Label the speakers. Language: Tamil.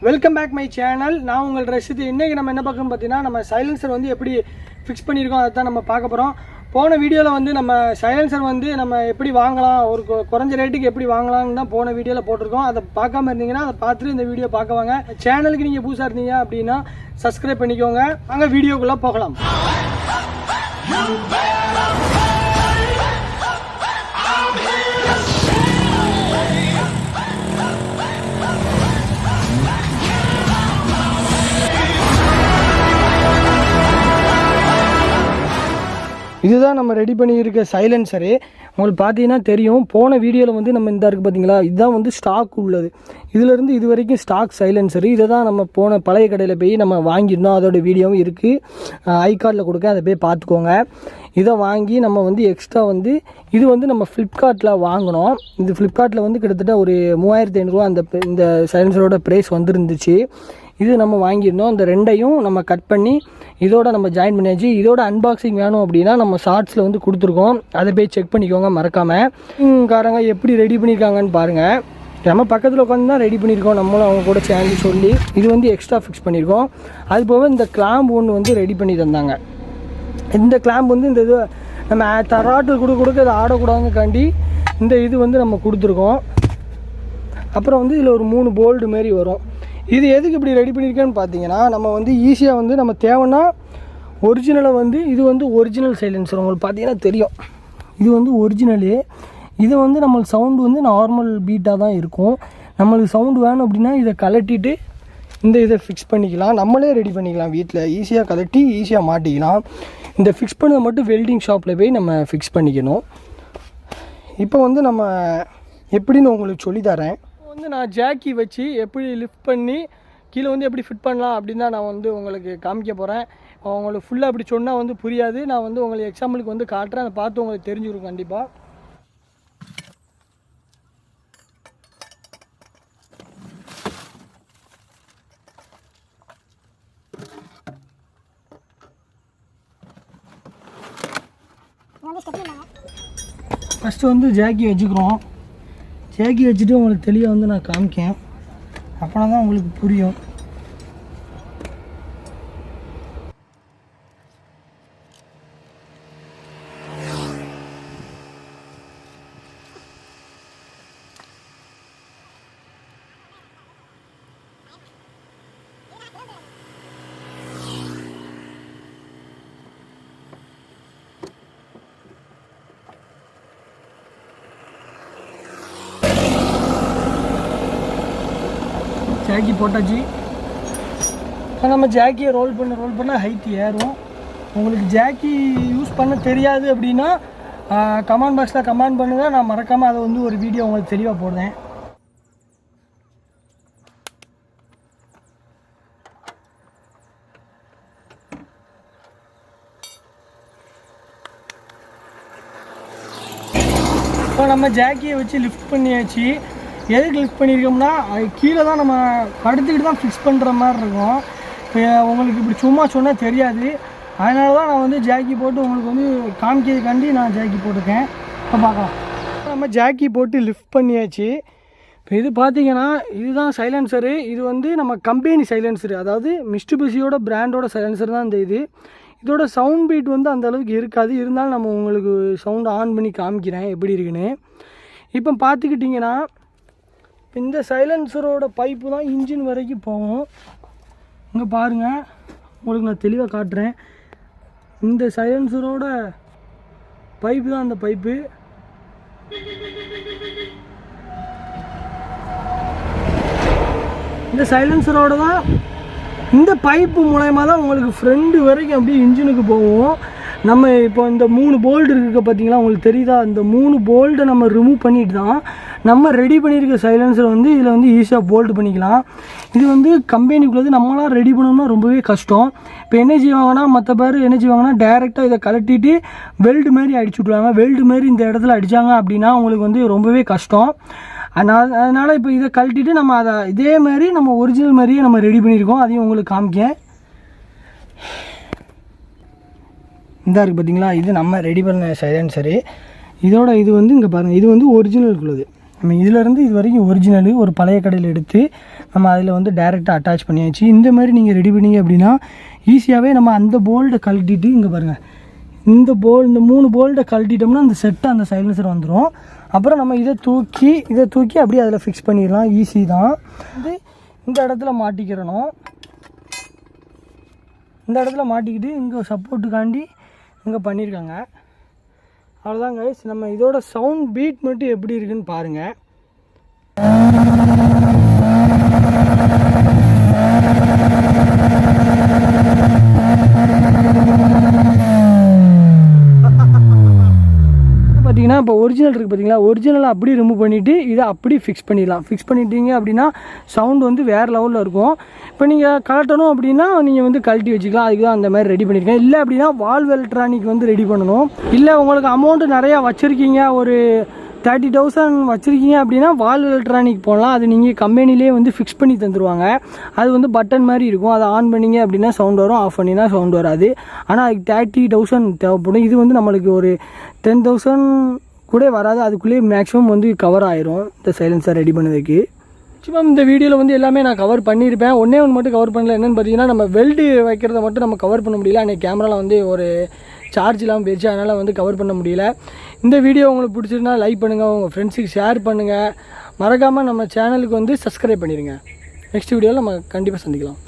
Speaker 1: Welcome back my channel. நான் உங்கள் ரஷித். இன்றைக்கி நம்ம என்ன பார்க்கணும் பார்த்தீங்கன்னா, நம்ம சைலன்சர் வந்து எப்படி ஃபிக்ஸ் பண்ணியிருக்கோம் அதை தான் நம்ம பார்க்க போகிறோம். போன வீடியோவில் வந்து நம்ம சைலன்சர் வந்து நம்ம எப்படி வாங்கலாம், ஒரு குறைஞ்ச ரேட்டுக்கு எப்படி வாங்கலாம்னு தான் போன வீடியோவில் போட்டிருக்கோம். அதை பார்க்காம இருந்தீங்கன்னா அதை பார்த்துட்டு இந்த வீடியோ பார்க்க வாங்க. சேனலுக்கு நீங்கள் புதுசாக இருந்தீங்க அப்படின்னா சப்ஸ்கிரைப் பண்ணிக்கோங்க. வாங்க வீடியோக்குள்ளே போகலாம். இதுதான் நம்ம ரெடி பண்ணியிருக்க சைலன்சரு. உங்களுக்கு பார்த்தீங்கன்னா தெரியும், போன வீடியோவில் வந்து நம்ம இந்த இருக்குது பார்த்தீங்களா, இதுதான் வந்து ஸ்டாக் உள்ளது. இதிலேருந்து இது வரைக்கும் ஸ்டாக் சைலன்சரு. இதை தான் நம்ம போன பழைய கடையில் போய் நம்ம வாங்கியிருந்தோம். அதோட வீடியோவும் இருக்குது, ஐகார்டில் கொடுக்க, அதை போய் பார்த்துக்கோங்க. இதை வாங்கி நம்ம வந்து எக்ஸ்ட்ரா வந்து இது வந்து நம்ம ஃப்ளிப்கார்ட்டில் வாங்கினோம். இது ஃப்ளிப்கார்ட்டில் வந்து கிட்டத்தட்ட ஒரு 3500 அந்த இந்த சைலன்சரோட ப்ரைஸ் வந்துருந்துச்சு. இது நம்ம வாங்கியிருந்தோம். இந்த ரெண்டையும் நம்ம கட் பண்ணி இதோட நம்ம ஜாயின் பண்ணியாச்சு. இதோட அன்பாக்சிங் வேணும் அப்படின்னா நம்ம ஷார்ட்ஸில் வந்து கொடுத்துருக்கோம், அதை போய் செக் பண்ணிக்கோங்க மறக்காமல். காரங்க எப்படி ரெடி பண்ணியிருக்காங்கன்னு பாருங்கள். நம்ம பக்கத்தில் உட்காந்து தான் ரெடி பண்ணியிருக்கோம், நம்மளும் அவங்க கூட சேர்ந்து சொல்லி. இது வந்து எக்ஸ்ட்ரா ஃபிக்ஸ் பண்ணியிருக்கோம். அது போக இந்த கிளாம்ப் ஒன்று வந்து ரெடி பண்ணி தந்தாங்க. இந்த கிளாம்ப் வந்து இந்த இது நம்ம தராட்டு கொடுக்க இதை ஆடக்கூடாதுக்காண்டி இந்த இது வந்து நம்ம கொடுத்துருக்கோம். அப்புறம் வந்து இதில் ஒரு 3 போல்டு மாரி வரும். இது எதுக்கு இப்படி ரெடி பண்ணியிருக்கேன்னு பார்த்தீங்கன்னா, நம்ம வந்து ஈஸியாக வந்து நம்ம தேவைன்னா ஒரிஜினலை வந்து இது வந்து ஒரிஜினல் சைலன்சர் உங்களுக்கு பார்த்தீங்கன்னா தெரியும். இது வந்து ஒரிஜினலு. இது வந்து நம்மளுக்கு சவுண்டு வந்து நார்மல் பீட்டாக தான் இருக்கும். நம்மளுக்கு சவுண்டு வேணும் அப்படின்னா இதை கலட்டிட்டு இந்த இதை ஃபிக்ஸ் பண்ணிக்கலாம். நம்மளே ரெடி பண்ணிக்கலாம் வீட்டில். ஈஸியாக கலட்டி ஈஸியாக மாட்டிக்கலாம். இந்த ஃபிக்ஸ் பண்ணதை மட்டும் வெல்டிங் ஷாப்பில் போய் நம்ம ஃபிக்ஸ் பண்ணிக்கணும். இப்போ வந்து நம்ம எப்படின்னு உங்களுக்கு சொல்லித்தரேன். வந்து நான் ஜாக்கி வச்சு எப்படி லிஃப்ட் பண்ணி கீழே வந்து எப்படி ஃபிட் பண்ணலாம் அப்படின்னு தான் நான் வந்து உங்களுக்கு காமிக்க போகிறேன். உங்களுக்கு ஃபுல்லாக அப்படி சொன்னால் வந்து புரியாது. நான் வந்து உங்களுக்கு எக்ஸாம்பிளுக்கு வந்து காட்டுறேன், அதை பார்த்து உங்களுக்கு தெரிஞ்சுக்கிறோம் கண்டிப்பாக. ஃபஸ்ட்டு வந்து ஜாக்கி வச்சுக்கிறோம். ஜாக்கி வச்சுட்டு உங்களுக்கு தெளிவாக வந்து நான் காமிக்கேன், அப்போனா தான் உங்களுக்கு புரியும். ஜாக்கி போட்டாச்சு. இப்போ நம்ம ஜாக்கியை ரோல் பண்ண ஹைட் ஏறும். உங்களுக்கு ஜாக்கி யூஸ் பண்ண தெரியாது அப்படின்னா கமெண்ட் பாக்ஸில் கமெண்ட் பண்ணுங்கள். நான் மறக்காமல் அதை வந்து ஒரு வீடியோ உங்களுக்கு தெளிவாக போடுறேன். இப்போ நம்ம ஜாக்கியை வச்சு லிஃப்ட் பண்ணியாச்சு. எதுக்கு லிஃப்ட் பண்ணியிருக்கோம்னா, கீழே தான் நம்ம படுத்துக்கிட்டு தான் ஃபிக்ஸ் பண்ணுற மாதிரி இருக்கும். இப்போ உங்களுக்கு இப்படி சும்மா சொன்னால் தெரியாது, அதனால தான் நான் வந்து ஜாக்கி போட்டு உங்களுக்கு வந்து காமிக்கிறதுக்காண்டி நான் ஜாக்கி போட்டிருக்கேன். இப்போ பார்க்கலாம். நம்ம ஜாக்கி போட்டு லிஃப்ட் பண்ணியாச்சு. இப்போ இது பார்த்திங்கன்னா இதுதான் சைலன்சரு. இது வந்து நம்ம கம்பெனி சைலன்சரு, அதாவது மிஸ்டுபிஷியோட பிராண்டோட சைலன்சர் தான் இந்த இது. இதோட சவுண்ட் பீட் வந்து அந்தளவுக்கு இருக்காது, இருந்தாலும் நம்ம உங்களுக்கு சவுண்டு ஆன் பண்ணி காமிக்கிறேன் எப்படி இருக்குன்னு. இப்போ பார்த்துக்கிட்டிங்கன்னா இந்த சைலன்சரோட பைப்பு தான் இன்ஜின் வரைக்கும் போகும். இங்கே பாருங்கள், உங்களுக்கு நான் தெளிவாக காட்டுறேன். இந்த சைலன்சரோட பைப்பு தான் அந்த பைப்பு. இந்த சைலன்சரோட தான் இந்த பைப்பு மூலயமா தான் உங்களுக்கு ஃப்ரண்ட் வரைக்கும் அப்படியே இன்ஜினுக்கு போகும். நம்ம இப்போ இந்த 3 போல்டு இருக்குது பார்த்தீங்களா, உங்களுக்கு தெரியுதா? இந்த 3 போல்டை நம்ம ரிமூவ் பண்ணிட்டு தான் நம்ம ரெடி பண்ணியிருக்க சைலன்சர் வந்து இதில் வந்து ஈஸியாக போல்டு பண்ணிக்கலாம். இது வந்து கம்பெனிக்குள்ளது நம்மளாம் ரெடி பண்ணணும்னா ரொம்பவே கஷ்டம். இப்போ என்ன செய்வாங்கன்னா, மற்ற பேர் என்ன செய்வாங்கன்னா, டைரெக்டாக இதை கலட்டிட்டு வெல்டு மாரி அடிச்சு விட்ருவாங்க. வெல்டு மாரி இந்த இடத்துல அடித்தாங்க அப்படின்னா உங்களுக்கு வந்து ரொம்பவே கஷ்டம். அதனால் இப்போ இதை கழட்டிட்டு நம்ம அதை இதே மாதிரி நம்ம ஒரிஜினல் மாதிரியே நம்ம ரெடி பண்ணியிருக்கோம். அதையும் உங்களுக்கு காமிக்கேன். இந்த இருக்குது பார்த்தீங்களா, இது நம்ம ரெடி பண்ண சைலன்சரு. இதோட இது வந்து இங்கே பாருங்கள், இது வந்து ஒரிஜினலுக்குள்ளது. நம்ம இதிலேருந்து இது வரைக்கும் ஒரிஜினலு ஒரு பழைய கடையில் எடுத்து நம்ம அதில் வந்து டைரெக்டாக அட்டாச் பண்ணியாச்சு. இந்த மாதிரி நீங்கள் ரெடி பண்ணிங்க அப்படின்னா ஈஸியாகவே நம்ம அந்த போல்டை கழட்டிட்டு இங்கே பாருங்கள், இந்த 3 போல்ட்டை கழட்டிட்டோம்னா அந்த செட்டை அந்த சைலன்சர் வந்துடும். அப்புறம் நம்ம இதை தூக்கி அப்படியே அதில் ஃபிக்ஸ் பண்ணிடலாம். ஈஸி தான். வந்து இந்த இடத்துல மாட்டிக்கிறணும். இந்த இடத்துல மாட்டிக்கிட்டு இங்கே சப்போர்ட்டுக்காண்டி இங்கே பண்ணியிருக்காங்க. அவ்வளோதான் கைஸ். நம்ம இதோட சவுண்ட் பீட் மட்டும் எப்படி இருக்குன்னு பாருங்கள். பார்த்தீங்கன்னா இப்போ ஒரிஜினல் இருக்குது பார்த்தீங்களா, ஒரிஜினலை அப்படியே ரிமூவ் பண்ணிவிட்டு இதை அப்படியே ஃபிக்ஸ் பண்ணிடலாம். ஃபிக்ஸ் பண்ணிட்டீங்க அப்படின்னா சவுண்டு வந்து வேறு லெவலில் இருக்கும். இப்போ நீங்கள் கழட்டணும் அப்படின்னா நீங்கள் வந்து கழட்டி வச்சுக்கலாம். அதுக்கு தான் அந்த மாதிரி ரெடி பண்ணியிருக்கேன். இல்லை அப்படின்னா வால்வ் எலக்ட்ரானிக் வந்து ரெடி பண்ணணும். இல்லை உங்களுக்கு அமௌண்ட்டு நிறையா வச்சுருக்கீங்க, ஒரு 30,000 வச்சுருக்கீங்க அப்படின்னா வால்வ் எலக்ட்ரானிக் போடலாம். அது நீங்கள் கம்பெனிலே வந்து ஃபிக்ஸ் பண்ணி தந்துடுவாங்க. அது வந்து பட்டன் மாதிரி இருக்கும். அதை ஆன் பண்ணிங்க அப்படின்னா சவுண்ட் வரும், ஆஃப் பண்ணினா சவுண்ட் வராது. ஆனால் அதுக்கு 30,000 தேவைப்படும். இது வந்து நம்மளுக்கு ஒரு 10,000 கூட வராது. அதுக்குள்ளேயே மேக்ஸிமம் வந்து கவர் ஆயிரும் இந்த சைலன்சர் ரெடி பண்ணதுக்கு. மேக்ஸிமம் இந்த வீடியோவில் வந்து எல்லாமே நான் கவர் பண்ணியிருப்பேன். ஒன்றே ஒன்று மட்டும் கவர் பண்ணல. என்னென்னு பார்த்தீங்கன்னா, நம்ம வெல்டு வைக்கிறத மட்டும் நம்ம கவர் பண்ண முடியல. அன்றைக்கி கேமராவில் வந்து ஒரு சார்ஜ் இல்லாமல் போயிடுச்சு, அதனால் வந்து கவர் பண்ண முடியல. இந்த வீடியோ உங்களுக்கு பிடிச்சிருந்தா லைக் பண்ணுங்கள், உங்கள் ஃப்ரெண்ட்ஸுக்கு ஷேர் பண்ணுங்கள். மறக்காமல் நம்ம சேனலுக்கு வந்து சப்ஸ்கிரைப் பண்ணிடுங்க. நெக்ஸ்ட் வீடியோவில் நம்ம கண்டிப்பாக சந்திக்கலாம்.